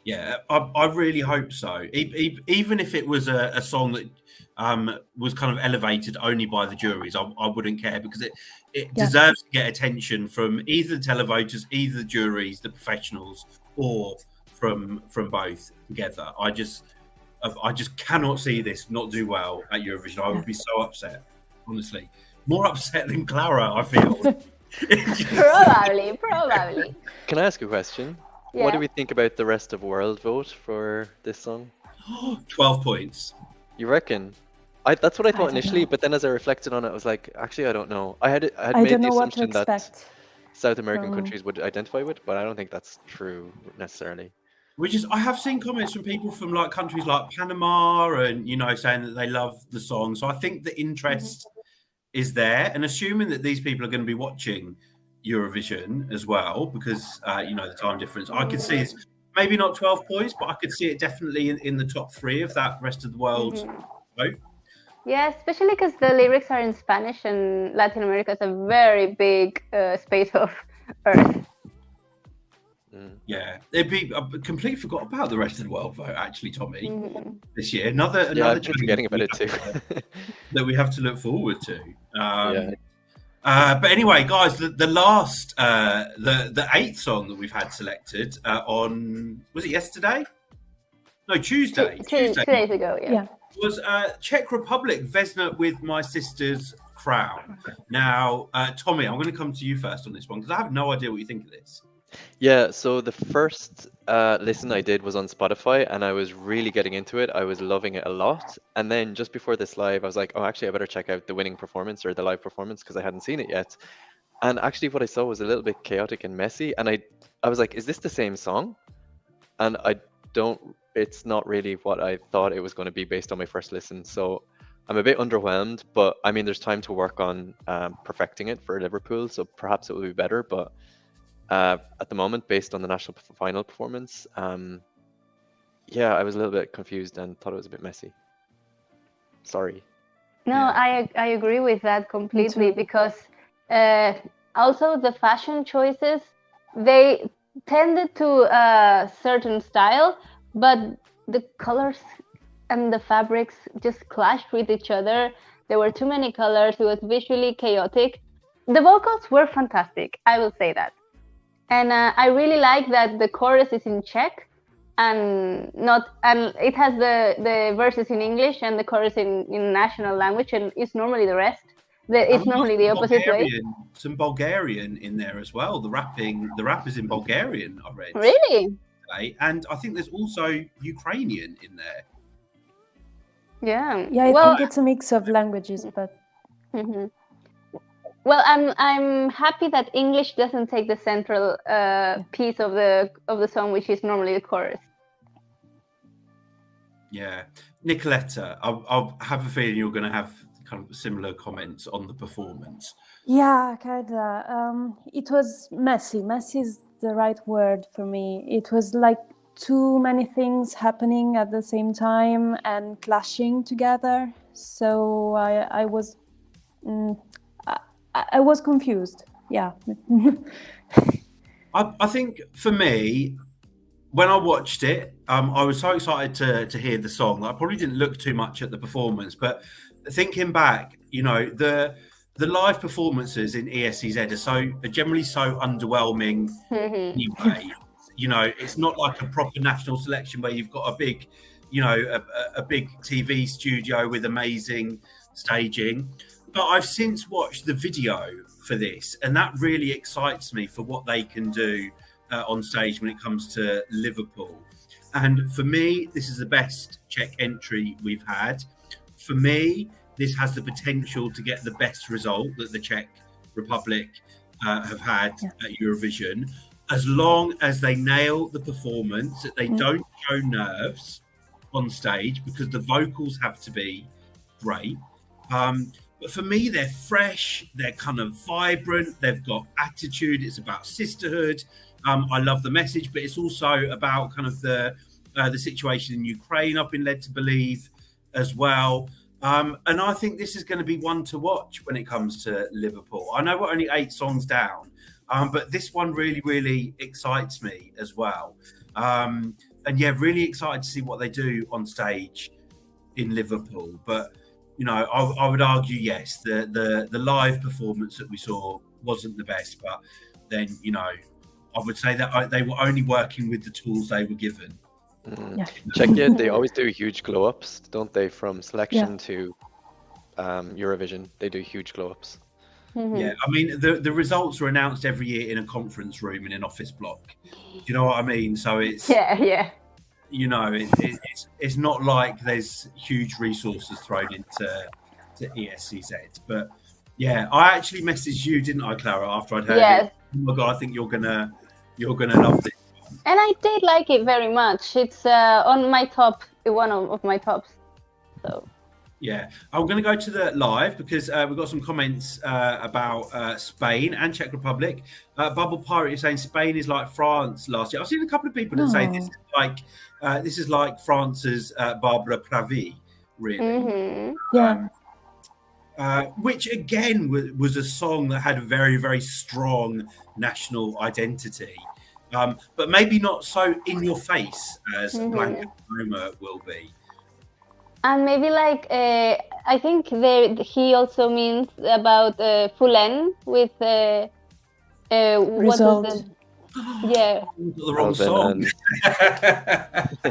Yeah, I really hope so. Even if it was a song that was kind of elevated only by the juries, I wouldn't care, because it deserves to get attention from either the televoters, either the juries, the professionals, or from both together. I just cannot see this not do well at Eurovision. I would be so upset, honestly. more upset than Clara, I feel. Probably. Can I ask a question? Yeah. What do we think about the rest of world vote for this song? 12 points. You reckon? That's what I thought don't initially, know. but then as I reflected on it, I was like, actually, I don't know. I had I made don't the know what to assumption that expect. South American from- countries would identify with, but I don't think that's true necessarily. I have seen comments from people from like countries like Panama and, you know, saying that they love the song. So I think the interest is there, and assuming that these people are going to be watching Eurovision as well, because, you know, the time difference, I could see it's maybe not 12 points, but I could see it definitely in the top 3 of that rest of the world vote. Yeah, especially because the lyrics are in Spanish, and Latin America is a very big space of earth. Yeah, it'd be. I completely forgot about the rest of the world vote. Actually, Tommy, Mhm. this year, another Yeah, I've been challenge forgetting about it too. that we have to look forward to. Yeah. But anyway, guys, the last, the 8th song that we've had selected on, was it yesterday? No, Tuesday. 2 days ago, Yeah. Was Czech Republic, Vesna with My Sister's Crown. Now, Tommy, I'm going to come to you first on this one because I have no idea what you think of this. Yeah, so the first listen I did was on Spotify, and I was really getting into it. I was loving it a lot. And then just before this live, I was like, oh, actually, I better check out the winning performance or the live performance because I hadn't seen it yet. And actually, what I saw was a little bit chaotic and messy. And I was like, is this the same song? And it's not really what I thought it was going to be based on my first listen. So I'm a bit underwhelmed, but I mean, there's time to work on perfecting it for Liverpool. So perhaps it will be better. But at the moment, based on the national final performance, yeah, I was a little bit confused and thought it was a bit messy. Sorry. No, Yeah. I agree with that completely too. because also the fashion choices, they tended to a certain style, but the colors and the fabrics just clashed with each other. There were too many colors. It was visually chaotic. The vocals were fantastic, I will say that. And I really like that the chorus is in Czech and it has the verses in English and the chorus in national language, and it's normally the rest. It's normally the opposite way. Some Bulgarian in there as well. The rap is in Bulgarian, I read. Really? Today. And I think there's also Ukrainian in there. Yeah. Yeah, I Well, think it's a mix of languages, but mhm. Well, I'm happy that English doesn't take the central piece of the song, which is normally the chorus. Yeah, Nicoletta, I'll have a feeling you're going to have kind of similar comments on the performance. yeah, kinda. It was messy. Messy is the right word for me. It was like too many things happening at the same time and clashing together. So I was I was confused. Yeah. I think for me, when I watched it, I was so excited to hear the song that I probably didn't look too much at the performance. But thinking back, you know, the live performances in ESCZ are generally so underwhelming anyway. You know, it's not like a proper national selection where you've got a big, you know, a big TV studio with amazing staging. But I've since watched the video for this, and that really excites me for what they can do on stage when it comes to Liverpool. And for me, this is the best Czech entry we've had. For me, this has the potential to get the best result that the Czech Republic have had at Eurovision, as long as they nail the performance, that they don't show nerves on stage, because the vocals have to be great. But for me, they're fresh, they're kind of vibrant, they've got attitude, it's about sisterhood. I love the message, but it's also about kind of the situation in Ukraine, I've been led to believe as well. And I think this is going to be one to watch when it comes to Liverpool. I know we're only 8 songs down, but this one really, really excites me as well. And yeah, really excited to see what they do on stage in Liverpool. But you know, I would argue, yes, the live performance that we saw wasn't the best, but then, you know, I would say that they were only working with the tools they were given. Yeah. Czechia, they always do huge glow ups, don't they? From selection to Eurovision. They do huge glow-ups. Yeah, I mean, the results are announced every year in a conference room in an office block. Do you know what I mean? So it's you know, it's not like there's huge resources thrown into ESCZ. But yeah, I actually messaged you, didn't I, Clara, after I'd heard it? Oh my god, I think you're gonna love this. And I did like it very much. It's on my top, one of my tops. So. Yeah, I'm going to go to the live because we've got some comments about Spain and Czech Republic. Bubble Pirate is saying Spain is like France last year. I've seen a couple of people that say this is like France's Barbara Pravi, really. Which again was a song that had a very, very strong national identity, but maybe not so in your face as Blanc and Paloma will be. And maybe like I think he also means about Fulen with Result. What is the the wrong song.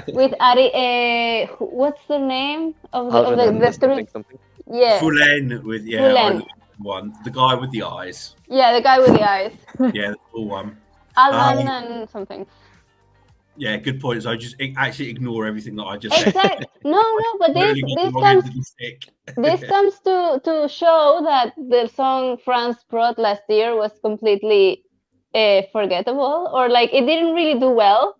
With Ari, what's the name of the three? Yeah, Fulen with Fulen. One, the guy with the eyes. Yeah, the guy with the eyes. Yeah, the full one. Alban and something. Yeah, good point. So I just actually ignore everything that I just said. No, but this comes to show that the song France brought last year was completely forgettable, or like it didn't really do well.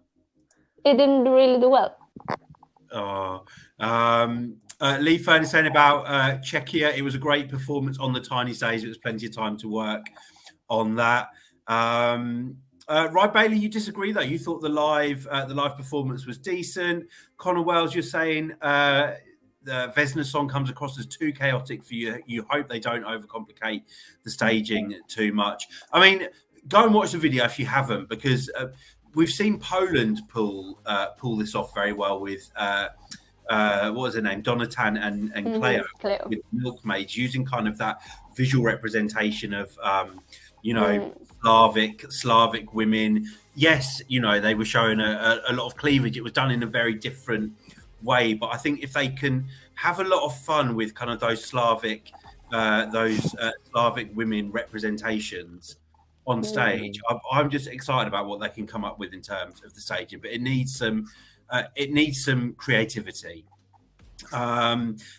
Lee Fern is saying about Czechia. It was a great performance on the tiny stage. It was plenty of time to work on that. Right, Bailey, you disagree though. You thought the live performance was decent. Connor Wells, you're saying the Vesna song comes across as too chaotic for you. You hope they don't overcomplicate the staging too much. I mean, go and watch the video if you haven't, because we've seen Poland pull this off very well with what was her name, Donatan and Cleo with Milkmaids, using kind of that visual representation of Slavic women. Yes, they were showing a lot of cleavage. It was done in a very different way, but I think if they can have a lot of fun with kind of those Slavic women representations on stage, I'm just excited about what they can come up with in terms of the staging. But it needs some creativity.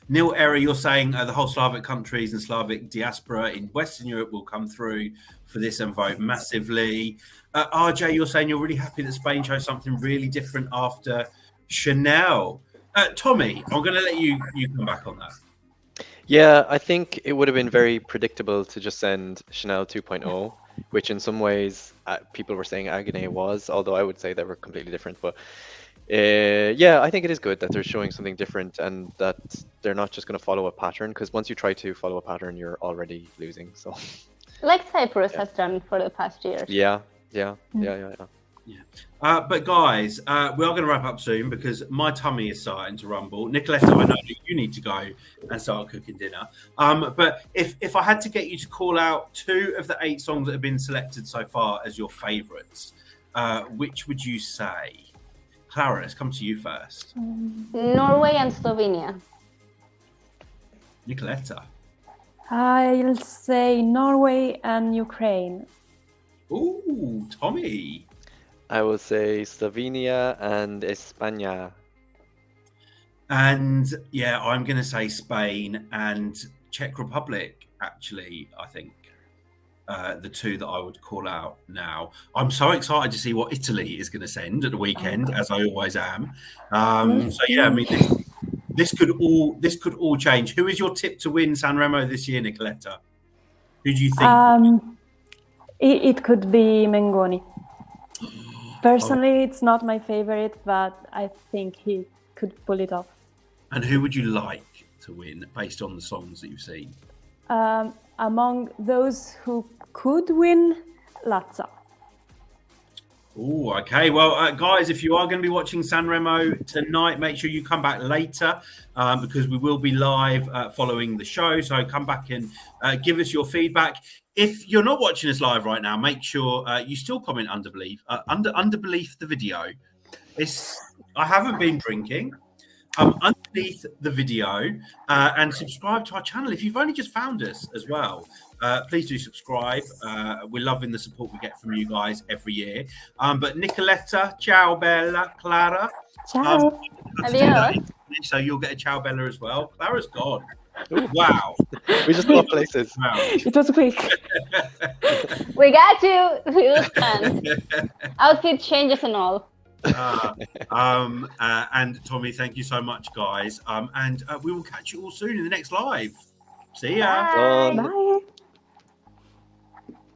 Neil Error, you're saying the whole Slavic countries and Slavic diaspora in Western Europe will come through for this and vote massively. RJ, you're saying you're really happy that Spain chose something really different after Chanel. Tommy, I'm going to let you come back on that. Yeah, I think it would have been very predictable to just send Chanel 2.0, which in some ways people were saying Agane was, although I would say they were completely different. But yeah, I think it is good that they're showing something different and that they're not just going to follow a pattern, because once you try to follow a pattern, you're already losing. So, like Cyprus has done for the past years. Yeah. But guys, we are going to wrap up soon because my tummy is starting to rumble. Nicoletta, I know that you need to go and start cooking dinner. But if I had to get you to call out 2 of the 8 songs that have been selected so far as your favourites, which would you say? Clara, let's come to you first. Norway and Slovenia. Nicoletta. I'll say Norway and Ukraine. Ooh, Tommy. I will say Slovenia and España. And yeah, I'm going to say Spain and Czech Republic, actually, I think. The 2 that I would call out now. I'm so excited to see what Italy is going to send at the weekend, as I always am. So yeah, I mean, this could all change. Who is your tip to win Sanremo this year, Nicoletta? Who do you think? It could be Mengoni. Personally, it's not my favorite, but I think he could pull it off. And who would you like to win based on the songs that you've seen? Among those who could win, Lazza. Oh, okay. Well, guys, if you are going to be watching Sanremo tonight, make sure you come back later because we will be live following the show. So come back and give us your feedback. If you're not watching us live right now, make sure you still comment underneath the video. I haven't been drinking. underneath the video and subscribe to our channel. If you've only just found us as well, please do subscribe. We're loving the support we get from you guys every year. But Nicoletta, ciao bella, Clara. Ciao. Adios. So you'll get a ciao bella as well. Clara's gone. Wow. We just love places. Wow. It was quick. We got you. We will stand. Outfit changes and all. And Tommy, thank you so much, guys. And we will catch you all soon in the next live. See ya. Bye. Done. Bye.